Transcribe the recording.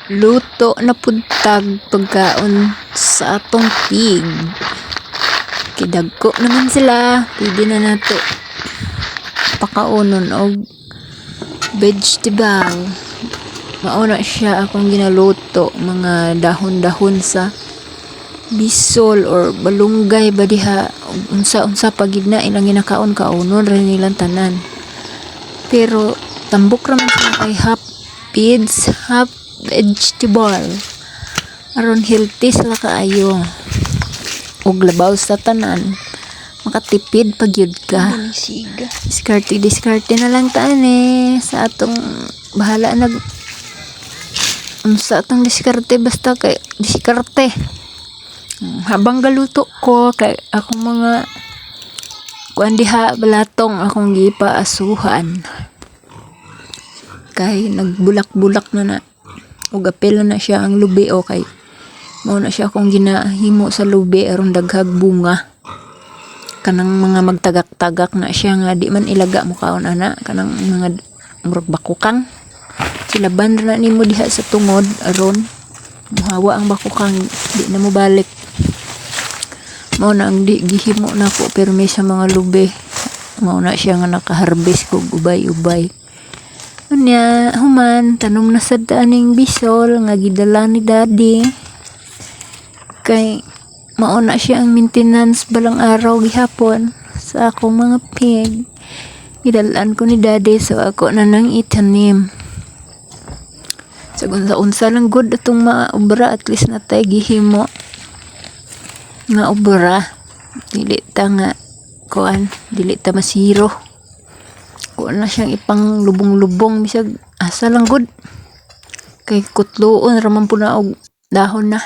luto na puntag pagkaon sa atong pig. Kidagko naman sila, pwede na nato pakaunon og vegetable. Mauna siya akong ginaluto, mga dahon-dahon sa bisol or balunggay ba diha, unsa-unsa pagid na ilang ginakaon kaunon rin nilang tanan. Pero tambok raman sila kay half feeds, half vegetable. Aron healthy sila kaayo. Og labaw sa tanan. Makatipid pagyud ka. Diskarte na lang taan sa atong bahala sa atong diskarte, basta kay diskarte. Habang galuto ko kay akong mga kuan diha balatong akong gipaasuhan. Kay nagbulak-bulak na ug apil na siya ang lubi o kay mao na siya akong ginahimo sa lubi aron daghag bunga. Kanang mga magtagak-tagak na siya nga di man ilaga mo kaon ana, kanang mga murag bakukang. Silaban na nimo diha sa tungod aron muhawa ang bakukang di na mo balik. Mao na ang di gihimo nako permi sa mga lubi. Mao na siya nga nakaharvest kog ubay-ubay. Unya human tanom na sad aning bisol nga gidala ni daddy. Kay mao na siya ang maintenance balang araw gihapon sa akong mga pig. Gidalaan ko ni daddy so ako na nang itanim. Sa unsa lang good atong maobra, at least natay gihimo nga obra. Dili ta nga kuan, dili ta masiro. Kuan na siyang ipang lubong-lubong bisag asa lang good. Kay kutloon raman po na og dahon na.